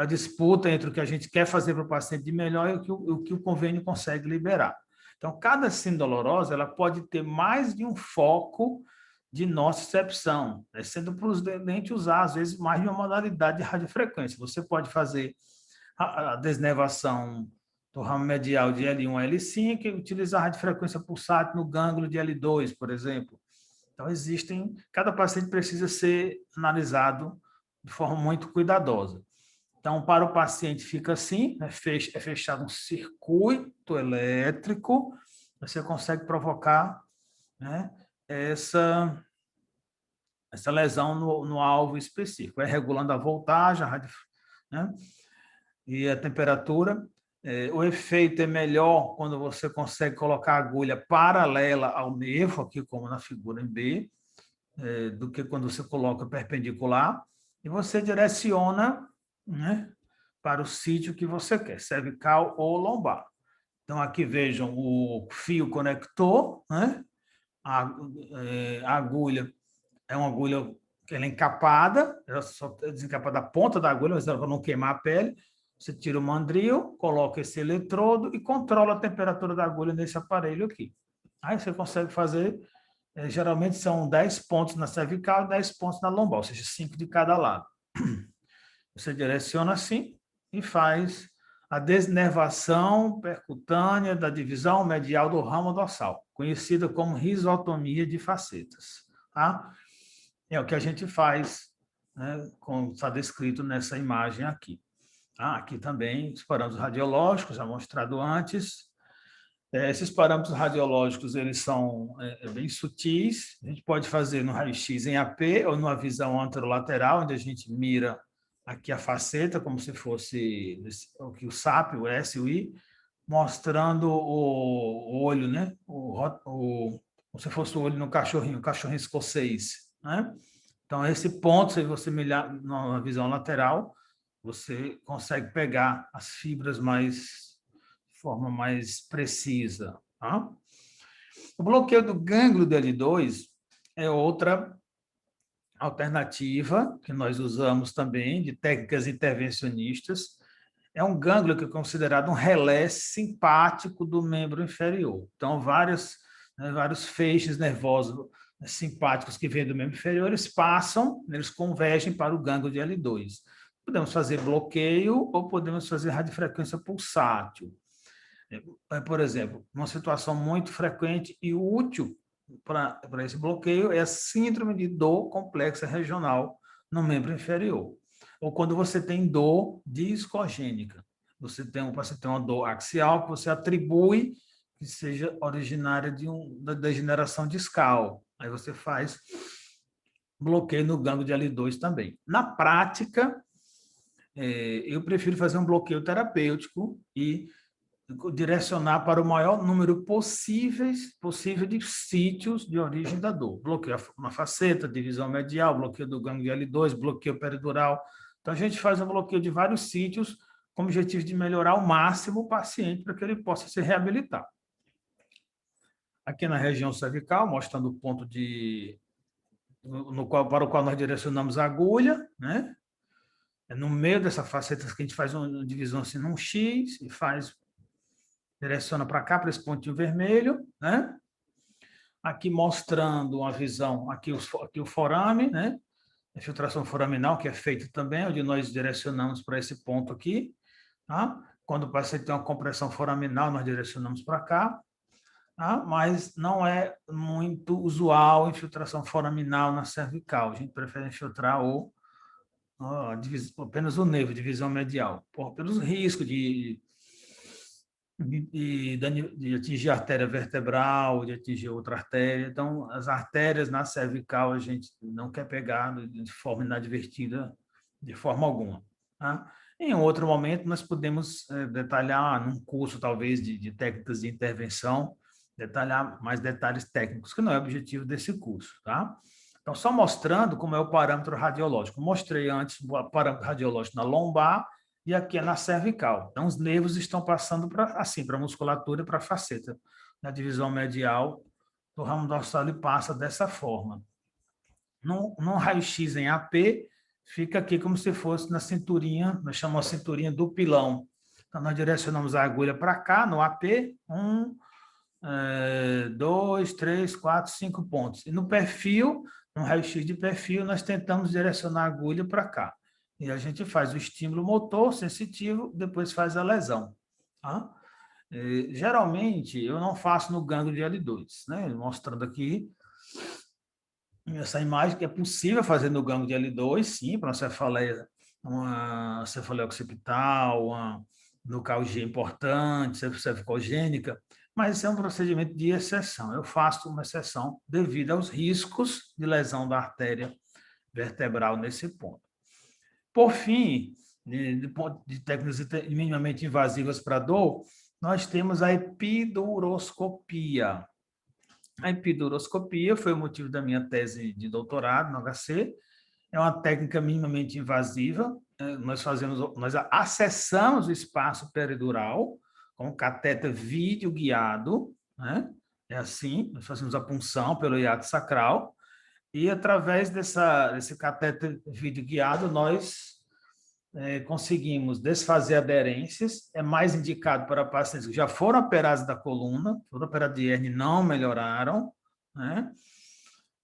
Speaker 1: disputa entre o que a gente quer fazer para o paciente de melhor e o que o convênio consegue liberar. Então, cada síndrome dolorosa ela pode ter mais de um foco de nocicepção, né? Sendo prudente usar, às vezes, mais de uma modalidade de radiofrequência. Você pode fazer a desnervação do ramo medial de L1 a L5 e utilizar a radiofrequência pulsátil no gânglio de L2, por exemplo. Então, cada paciente precisa ser analisado de forma muito cuidadosa. Então, para o paciente fica assim, né? É fechado um circuito elétrico, você consegue provocar, né, essa lesão no alvo específico, regulando a voltagem, né, e a temperatura. O efeito é melhor quando você consegue colocar a agulha paralela ao nervo, aqui como na figura em B, do que quando você coloca perpendicular, e você direciona, né, para o sítio que você quer, cervical ou lombar. Então, aqui vejam o fio conector, né? A agulha é uma agulha que ela é encapada, ela só desencapa da ponta da agulha, mas ela para não queimar a pele. Você tira o mandril, coloca esse eletrodo e controla a temperatura da agulha nesse aparelho aqui. Aí você consegue fazer, geralmente são 10 pontos na cervical e 10 pontos na lombar, ou seja, 5 de cada lado. Você direciona assim e faz a desnervação percutânea da divisão medial do ramo dorsal, conhecida como risotomia de facetas. Tá? É o que a gente faz, né, como está descrito nessa imagem aqui. Aqui também os parâmetros radiológicos, já mostrado antes. Esses parâmetros radiológicos, eles são bem sutis. A gente pode fazer no raio-x em AP ou numa visão anterolateral, onde a gente mira aqui a faceta, como se fosse o SAP, o S, o I, mostrando o olho, né? Como se fosse o olho no cachorrinho, o cachorrinho escocês, né? Então, esse ponto, se você mirar na visão lateral, você consegue pegar as fibras de forma mais precisa. Tá? O bloqueio do gânglio de L2 é outra alternativa que nós usamos também, de técnicas intervencionistas. É um gânglio que é considerado um relé simpático do membro inferior. Então, vários feixes nervosos simpáticos que vêm do membro inferior, eles passam, eles convergem para o gânglio de L2. Podemos fazer bloqueio ou podemos fazer radiofrequência pulsátil. Por exemplo, uma situação muito frequente e útil para esse bloqueio é a síndrome de dor complexa regional no membro inferior. Ou quando você tem dor discogênica. Você tem uma dor axial que você atribui que seja originária da degeneração discal. Aí você faz bloqueio no gânglio de L2 também. Na prática, eu prefiro fazer um bloqueio terapêutico e direcionar para o maior número possível de sítios de origem da dor. Bloqueio na faceta, divisão medial, bloqueio do gânglio L2, bloqueio peridural. Então, a gente faz um bloqueio de vários sítios com o objetivo de melhorar ao máximo o paciente para que ele possa se reabilitar. Aqui na região cervical, mostrando o ponto para o qual nós direcionamos a agulha, né? No meio dessa faceta que a gente faz uma divisão assim num X e direciona para cá, para esse pontinho vermelho, né? Aqui mostrando uma visão, aqui o forame, né? A infiltração foraminal, que é feita também, onde nós direcionamos para esse ponto aqui, tá? Quando o paciente tem uma compressão foraminal, nós direcionamos para cá, tá? Mas não é muito usual infiltração foraminal na cervical. A gente prefere infiltrar apenas o nervo, divisão medial, pelos riscos de atingir a artéria vertebral, de atingir outra artéria. Então, as artérias na cervical a gente não quer pegar de forma inadvertida, de forma alguma. Tá? Em outro momento, nós podemos detalhar, num curso, talvez, de técnicas de intervenção, detalhar mais detalhes técnicos, que não é o objetivo desse curso. Tá? Então, só mostrando como é o parâmetro radiológico. Mostrei antes o parâmetro radiológico na lombar, e aqui é na cervical. Então, os nervos estão passando para a musculatura, para a faceta. Na divisão medial do ramo dorsal, ele passa dessa forma. No raio-x em AP, fica aqui como se fosse na cinturinha, nós chamamos a cinturinha do pilão. Então, nós direcionamos a agulha para cá, no AP, 2, 3, 4, 5 pontos. E no perfil, no raio-x de perfil, nós tentamos direcionar a agulha para cá. E a gente faz o estímulo motor sensitivo, depois faz a lesão. Tá? Geralmente, eu não faço no gânglio de L2, né? Mostrando aqui essa imagem que é possível fazer no gânglio de L2, sim, para uma cefaleia occipital, no KG importante, cervicogênica, mas esse é um procedimento de exceção. Eu faço uma exceção devido aos riscos de lesão da artéria vertebral nesse ponto. Por fim, de técnicas minimamente invasivas para dor, nós temos a epiduroscopia. A epiduroscopia foi o motivo da minha tese de doutorado no HC. É uma técnica minimamente invasiva. Nós acessamos o espaço peridural com catéter vídeo guiado, né? É assim, nós fazemos a punção pelo hiato sacral. E, através desse catéter vídeo guiado, nós conseguimos desfazer aderências. É mais indicado para pacientes que já foram operados da coluna, foram operados de hernia e não melhoraram, né?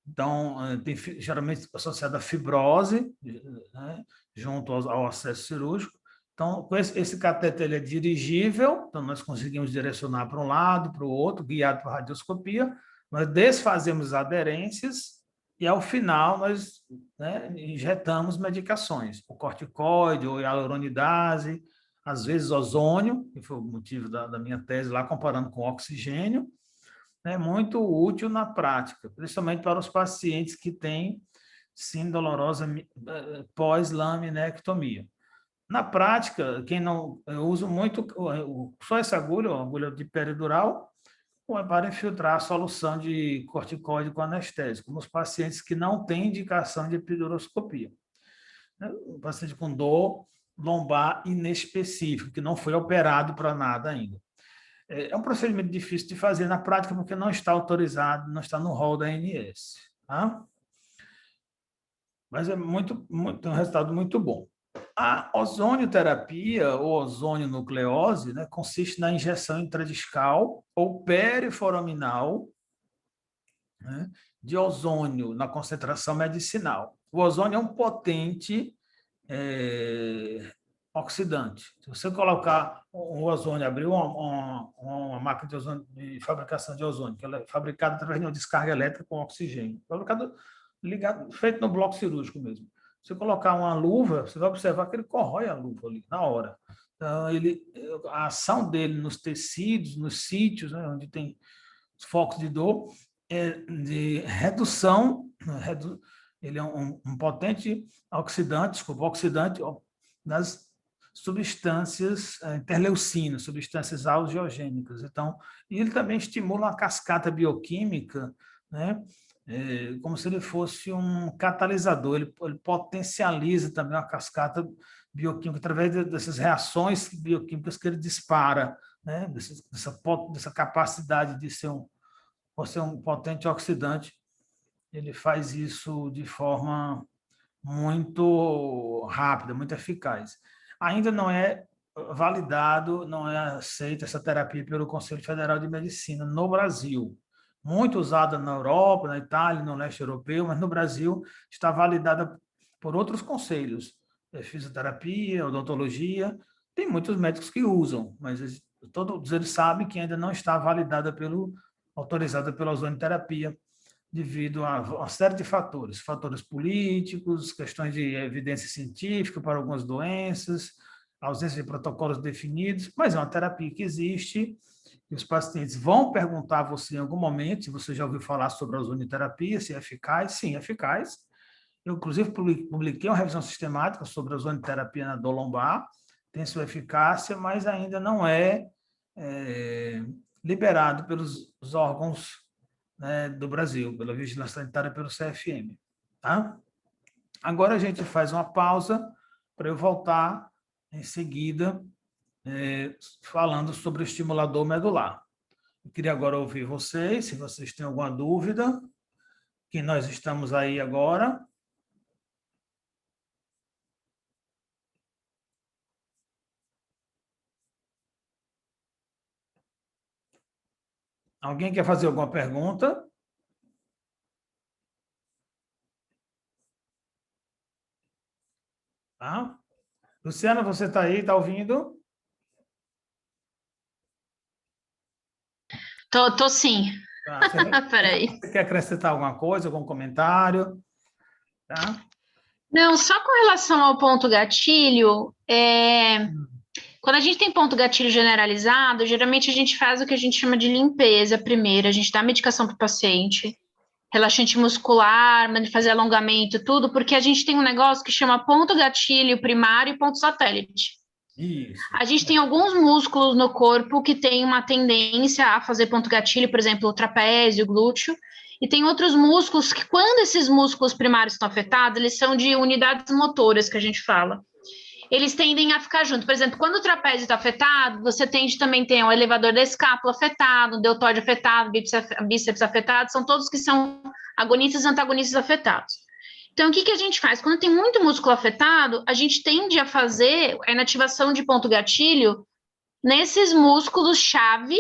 Speaker 1: Então, geralmente associado à fibrose, né? Junto ao acesso cirúrgico. Então, com esse catéter ele é dirigível, então nós conseguimos direcionar para um lado, para o outro, guiado por radioscopia. Nós desfazemos aderências, e ao final nós, né, injetamos medicações, o corticoide ou hialuronidase, às vezes ozônio, que foi o motivo da minha tese lá, comparando com oxigênio, né, muito útil na prática, principalmente para os pacientes que têm síndrome dolorosa pós-laminectomia. Na prática, quem não, eu uso muito só essa agulha, a agulha de peridural, para infiltrar a solução de corticoide com anestésico, nos pacientes que não têm indicação de epiduroscopia. O paciente com dor lombar inespecífica, que não foi operado para nada ainda. É um procedimento difícil de fazer na prática, porque não está autorizado, não está no rol da ANS. Tá? Mas é um resultado muito bom. A ozonioterapia, ou ozonionucleose, né, consiste na injeção intradiscal ou periforaminal, né, de ozônio na concentração medicinal. O ozônio é um potente oxidante. Se você colocar um ozônio, abrir uma máquina de, ozônio, de fabricação de ozônio, que ela é fabricada através de uma descarga elétrica com oxigênio, feito no bloco cirúrgico mesmo. Se colocar uma luva, você vai observar que ele corrói a luva ali, na hora. Então, a ação dele nos tecidos, nos sítios, né, onde tem focos de dor, é de redução, ele é um potente oxidante das substâncias interleucinas, substâncias algeogênicas. Então, e ele também estimula a cascata bioquímica, né? Como se ele fosse um catalisador, ele potencializa também a cascata bioquímica através dessas reações bioquímicas que ele dispara, né? Dessa capacidade de ser um potente oxidante. Ele faz isso de forma muito rápida, muito eficaz. Ainda não é validado, não é aceita essa terapia pelo Conselho Federal de Medicina no Brasil. Muito usada na Europa, na Itália, no leste europeu, mas no Brasil está validada por outros conselhos. Fisioterapia, odontologia, tem muitos médicos que usam, mas todos eles sabem que ainda não está autorizada pela ozonioterapia, devido a uma série de fatores políticos, questões de evidência científica para algumas doenças, ausência de protocolos definidos, mas é uma terapia que existe, e os pacientes vão perguntar a você em algum momento se você já ouviu falar sobre a ozonioterapia, se é eficaz. Sim, é eficaz. Eu, inclusive, publiquei uma revisão sistemática sobre a ozonioterapia na dor lombar, tem sua eficácia, mas ainda não é liberado pelos órgãos, né, do Brasil, pela Vigilância Sanitária, pelo CFM. Tá? Agora a gente faz uma pausa para eu voltar em seguida falando sobre o estimulador medular. Eu queria agora ouvir vocês, se vocês têm alguma dúvida, que nós estamos aí agora. Alguém quer fazer alguma pergunta? Tá? Luciana, você está aí, está ouvindo?
Speaker 2: Tô sim.
Speaker 1: Tá.
Speaker 2: Peraí.
Speaker 1: Você quer acrescentar alguma coisa, algum comentário? Tá?
Speaker 2: Não, só com relação ao ponto gatilho, quando a gente tem ponto gatilho generalizado, geralmente a gente faz o que a gente chama de limpeza primeiro, a gente dá medicação para o paciente, relaxante muscular, manda fazer alongamento, tudo, porque a gente tem um negócio que chama ponto gatilho primário e ponto satélite.
Speaker 1: Isso.
Speaker 2: A gente tem alguns músculos no corpo que tem uma tendência a fazer ponto gatilho, por exemplo, o trapézio, o glúteo, e tem outros músculos que, quando esses músculos primários estão afetados, eles são de unidades motoras, que a gente fala. Eles tendem a ficar juntos. Por exemplo, quando o trapézio está afetado, você tende também a ter o elevador da escápula afetado, o deltóide afetado, bíceps afetado, são todos que são agonistas e antagonistas afetados. Então, o que a gente faz? Quando tem muito músculo afetado, a gente tende a fazer a inativação de ponto gatilho nesses músculos-chave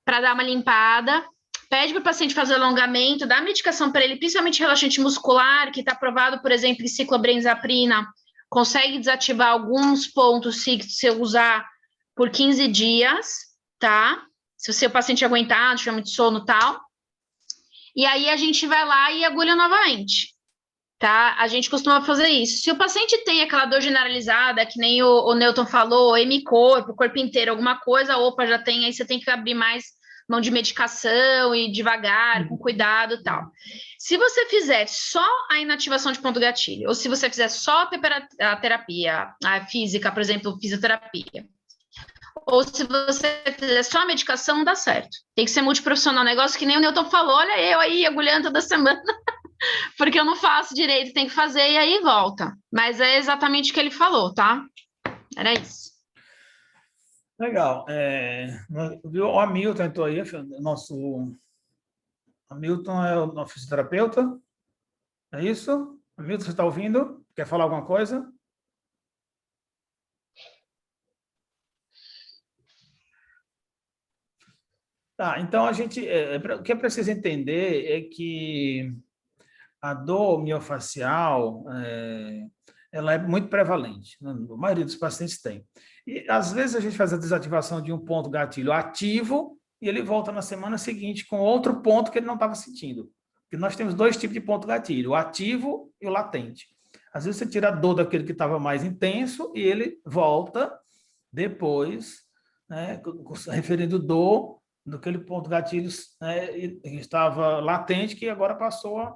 Speaker 2: para dar uma limpada, pede para o paciente fazer alongamento, dá medicação para ele, principalmente relaxante muscular, que está provado, por exemplo, em ciclobenzaprina, consegue desativar alguns pontos se você usar por 15 dias, tá? Se o seu paciente aguentar, tiver muito sono e tal. e aí a gente vai lá e agulha novamente, tá? A gente costuma fazer isso. Se o paciente tem aquela dor generalizada, que nem o Newton falou, hemicorpo, corpo inteiro, alguma coisa, opa, já tem, aí você tem que abrir mais mão de medicação e devagar, com cuidado e tal. Se você fizer só a inativação de ponto gatilho, ou se você fizer só a terapia, a física, por exemplo, fisioterapia, ou se você fizer só a medicação, não dá certo. Tem que ser multiprofissional, negócio que nem o Newton falou, olha eu aí agulhando toda semana, porque eu não faço direito, tem que fazer e aí volta. Mas é exatamente o que ele falou, tá? Era isso.
Speaker 1: Legal. Viu? O Hamilton entrou aí, nosso Hamilton é o nosso fisioterapeuta, é isso? Hamilton, você está ouvindo? Quer falar alguma coisa? Tá, então a gente, o que é preciso entender é que a dor miofacial, ela é muito prevalente, né? A maioria dos pacientes tem. E às vezes a gente faz a desativação de um ponto gatilho ativo e ele volta na semana seguinte com outro ponto que ele não estava sentindo. Porque nós temos dois tipos de ponto gatilho, o ativo e o latente. Às vezes você tira a dor daquele que estava mais intenso e ele volta depois, né, referindo dor daquele ponto gatilho, né, estava latente, que agora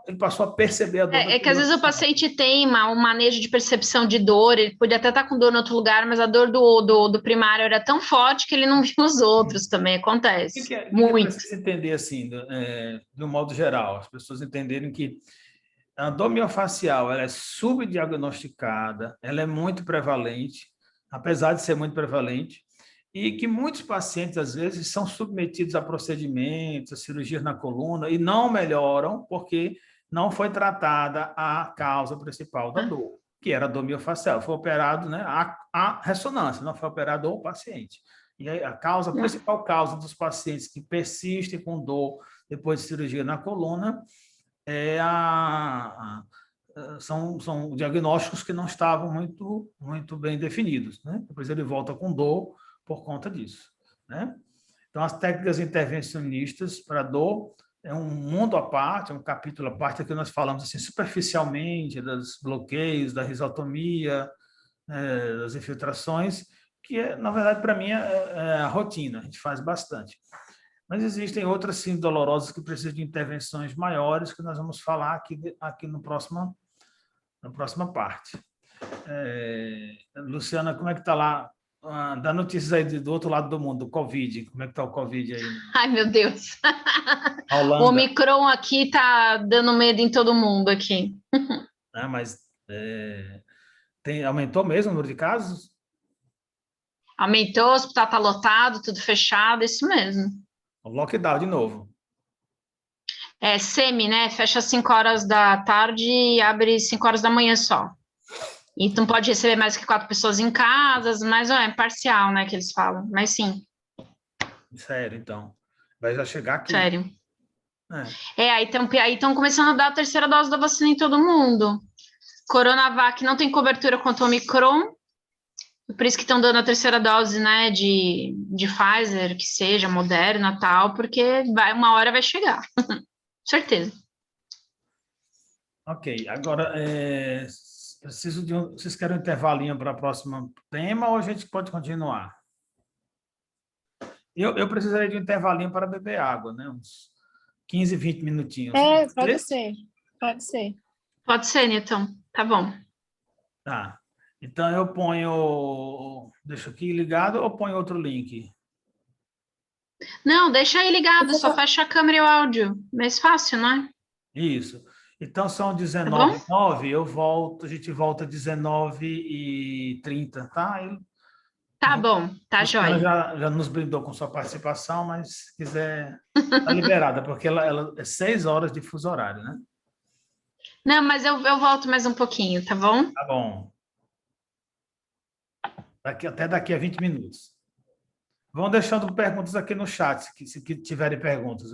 Speaker 1: ele passou a perceber a dor.
Speaker 2: É que às vezes o paciente tem um manejo de percepção de dor, ele podia até estar com dor em outro lugar, mas a dor do primário era tão forte que ele não viu os outros, também acontece.
Speaker 1: O que é
Speaker 2: Muito.
Speaker 1: preciso entender, assim, de um modo geral, as pessoas entenderem que a dor miofacial, ela é subdiagnosticada, ela é muito prevalente, apesar de ser muito prevalente, e que muitos pacientes, às vezes, são submetidos a procedimentos, a cirurgias na coluna, e não melhoram porque não foi tratada a causa principal da dor, que era a dor miofacial. Foi operado, né, a ressonância, não foi operado o paciente. E aí, a principal causa dos pacientes que persistem com dor depois de cirurgia na coluna são diagnósticos que não estavam muito bem definidos, né? Depois ele volta com dor por conta disso, né? Então, as técnicas intervencionistas para dor é um mundo à parte, é um capítulo à parte que nós falamos assim, superficialmente dos bloqueios, da risotomia, das infiltrações, que, na verdade, para mim, é a rotina, a gente faz bastante. Mas existem outras sim dolorosas que precisam de intervenções maiores, que nós vamos falar aqui na próxima parte. Luciana, como é que está lá? Dá notícias aí do outro lado do mundo, do Covid. Como é que está o Covid aí?
Speaker 2: Ai, meu Deus.
Speaker 1: A
Speaker 2: O
Speaker 1: Holanda.
Speaker 2: Omicron aqui tá dando medo em todo mundo aqui.
Speaker 1: Mas aumentou mesmo o número de casos?
Speaker 2: Aumentou, o hospital tá lotado, tudo fechado, isso mesmo.
Speaker 1: O lockdown de novo.
Speaker 2: É semi, né? Fecha às 5 horas da tarde e abre 5 horas da manhã só. E não pode receber mais que 4 pessoas em casa, mas é parcial, né, que eles falam. Mas sim.
Speaker 1: Sério, então. Vai já chegar aqui.
Speaker 2: Sério. Aí estão começando a dar a terceira dose da vacina em todo mundo. Coronavac não tem cobertura contra o Omicron, por isso que estão dando a terceira dose, né, de Pfizer, que seja, Moderna, tal, porque uma hora vai chegar. Certeza.
Speaker 1: Ok, agora, preciso vocês querem um intervalinho para o próximo tema ou a gente pode continuar? Eu precisaria de um intervalinho para beber água, né? Uns 15, 20 minutinhos.
Speaker 3: Pode ser. Pode ser.
Speaker 2: Pode ser, Newton. Tá bom.
Speaker 1: Tá. Então, eu ponho... Deixa aqui ligado ou ponho outro link?
Speaker 2: Não, deixa aí ligado, só fecha a câmera e o áudio. Mais fácil, não é?
Speaker 1: Isso. Então, são 19h09, a gente volta às 19h30, tá?
Speaker 2: Tá bom, tá jóia.
Speaker 1: Ela já nos brindou com sua participação, mas se quiser, tá liberada, porque ela é 6 horas de fuso horário, né?
Speaker 2: Não, mas eu volto mais um pouquinho, tá bom?
Speaker 1: Tá bom. Até daqui a 20 minutos. Vão deixando perguntas aqui no chat, se tiverem perguntas.